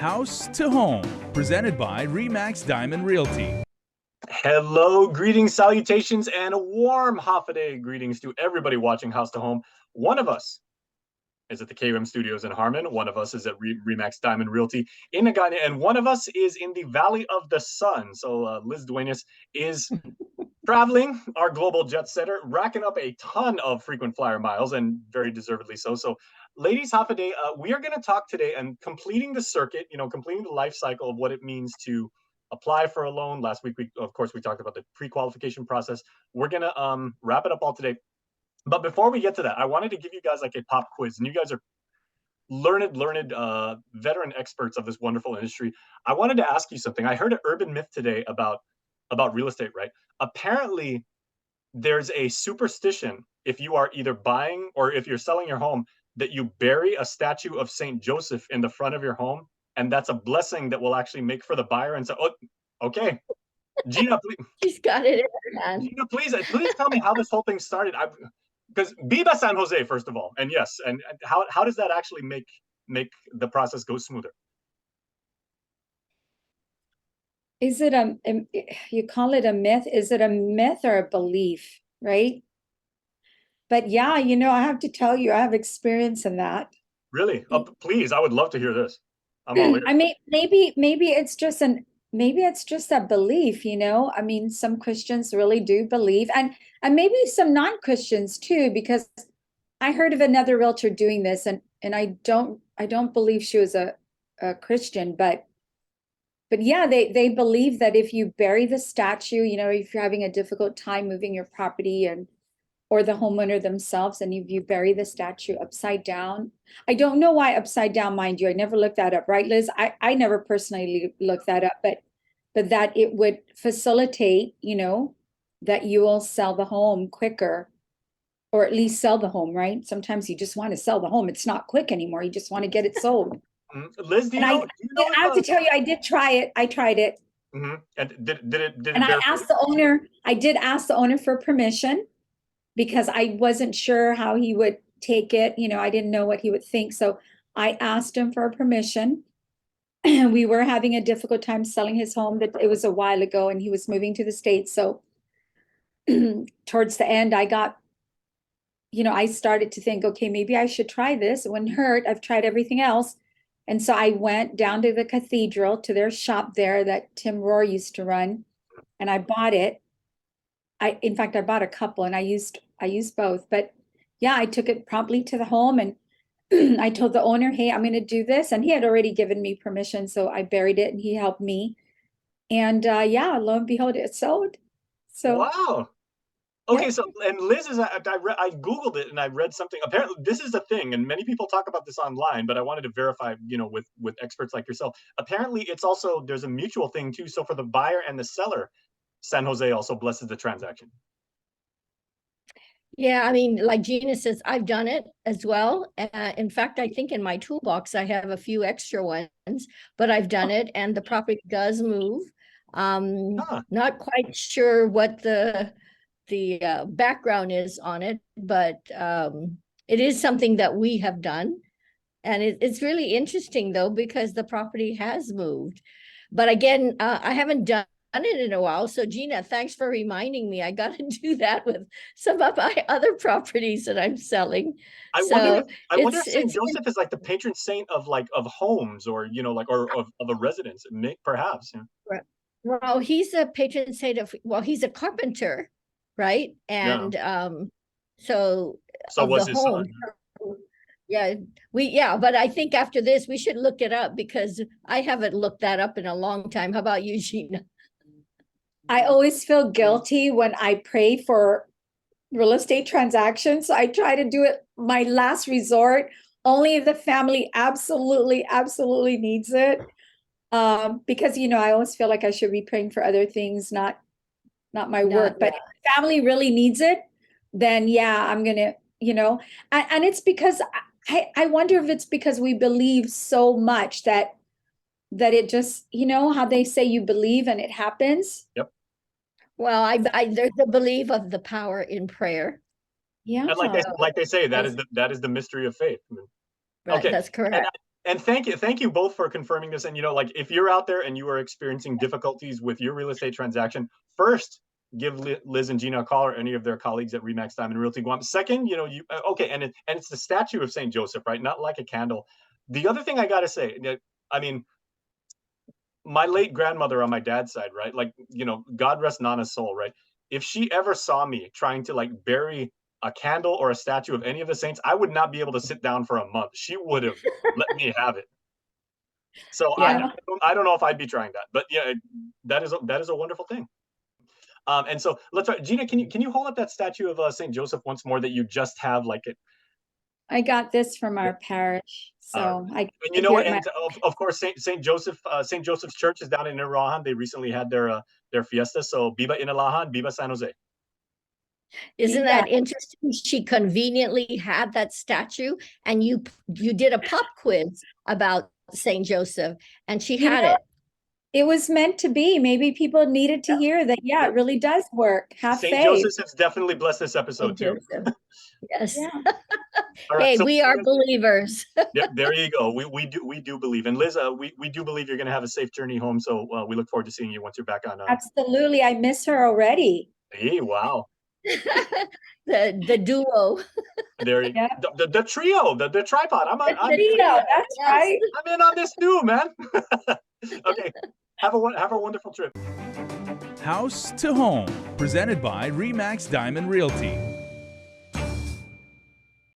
House to Home, presented by Remax Diamond Realty. Hello, greetings, salutations, and a warm Hafa greetings to everybody watching House to Home. One of us is at the KM Studios in Harmon. One of us is at Remax Diamond Realty in Nagana, and one of us is in the Valley of the Sun. So Liz Duenas is traveling, our global jet setter, racking up a ton of frequent flyer miles, and very deservedly so. So, ladies, Hafa, we are going to talk today and completing the circuit, completing the life cycle of what it means to apply for a loan. Last week, of course, we talked about the pre-qualification process. We're going to wrap it up all today. But before we get to that, I wanted to give you guys like a pop quiz, and you guys are learned veteran experts of this wonderful industry. I wanted to ask you something. I heard an urban myth today about real estate, right? Apparently, there's a superstition if you are either buying or if you're selling your home that you bury a statue of Saint Joseph in the front of your home, and that's a blessing that will actually make for the buyer. And so, okay, Gina, please. She's got it in her hand. Gina, please tell me how this whole thing started. Because Viva San Jose, first of all, and yes, and how does that actually make the process go smoother? Is it you call it a myth? Is it a myth or a belief, right? But yeah, I have to tell you, I have experience in that. Really? Please, I would love to hear this. I'm all ears. I mean, maybe it's just a belief, I mean, some Christians really do believe, and maybe some non-Christians too, because I heard of another realtor doing this, and I don't believe she was a Christian, but yeah, they believe that if you bury the statue, if you're having a difficult time moving your property or the homeowner themselves, and you bury the statue upside down. I don't know why upside down, mind you. I never looked that up, right, Liz? I never personally looked that up, but that it would facilitate, that you will sell the home quicker, or at least sell the home, right? Sometimes you just want to sell the home. It's not quick anymore. You just want to get it sold. Liz, do you know I have to tell you, I did try it. I tried it. Mm-hmm. And did it and I asked the owner, I did ask the owner for permission, because I wasn't sure how he would take it. I didn't know what he would think. So I asked him for permission. We were having a difficult time selling his home. That it was a while ago, and he was moving to the States. So towards the end, I got, I started to think, okay, maybe I should try this. It wouldn't hurt. I've tried everything else. And so I went down to the cathedral, to their shop there that Tim Rohr used to run, and I bought it. In fact, I bought a couple, and I used both. But yeah, I took it promptly to the home, and I told the owner, hey, I'm going to do this. And he had already given me permission. So I buried it, and he helped me. And yeah, lo and behold, it sold. So wow. Okay, yeah. So, and Liz I Googled it, and I read something. Apparently, this is a thing, and many people talk about this online, but I wanted to verify, with experts like yourself. Apparently, there's a mutual thing too. So for the buyer and the seller, San Jose also blesses the transaction. Yeah, I mean, like Gina says, I've done it as well. In fact, I think in my toolbox, I have a few extra ones, but I've done it, and the property does move. Not quite sure what the background is on it, but it is something that we have done. And it's really interesting, though, because the property has moved. But again, I haven't done it in a while. So Gina, thanks for reminding me. I got to do that with some of my other properties that I'm selling. I wonder if Saint Joseph is like the patron saint of homes, or or of a residence, perhaps. Yeah. Well, he's a patron saint of, he's a carpenter, right? And so was his son. Yeah, but I think after this we should look it up, because I haven't looked that up in a long time. How about you, Gina? I always feel guilty when I pray for real estate transactions. I try to do it my last resort, only if the family absolutely needs it. Because, I always feel like I should be praying for other things, not my work. But if family really needs it, then yeah, I'm going to, and it's because I wonder if it's because we believe so much that it just, how they say you believe and it happens. Yep. Well, there's the belief of the power in prayer. Yeah. And like they say, that is the mystery of faith. Right, okay. That's correct. And thank you both for confirming this. And like if you're out there and you are experiencing difficulties with your real estate transaction, first give Liz and Gina a call, or any of their colleagues at Remax Diamond Realty Guam. Second, you okay, and it's the statue of Saint Joseph, right? Not like a candle. The other thing I gotta say, I mean, my late grandmother on my dad's side, right? Like, God rest Nana's soul, right? If she ever saw me trying to like bury a candle or a statue of any of the saints, I would not be able to sit down for a month. She would have let me have it. So Yeah. I don't know if I'd be trying that, but yeah, that is a wonderful thing. And so let's try, Gina, can you hold up that statue of Saint Joseph once more that you just have like it? I got this from our parish, so And I what? get my- And of course, Saint Joseph's Church is down in Irahan. They recently had their fiesta. So Biba Inalahan, Biba San Jose. Isn't Yeah. that interesting? She conveniently had that statue, and you did a pop quiz about Saint Joseph, and she had it. It was meant to be. Maybe people needed to hear that. Yeah, it really does work. Have Saint faith. Joseph has definitely blessed this episode Saint too. Joseph. Yes. Yeah. All right, Hey, so we are believers. yeah, there you go. We do believe, and Liz, we do believe you're going to have a safe journey home. So we look forward to seeing you once you're back on. Absolutely. I miss her already. Hey, wow. the duo. There you Yeah. the trio, the tripod. I'm Trio, that's Yes. right. I'm in on this too, man. Okay, have a wonderful trip. House to Home, presented by Remax Diamond Realty.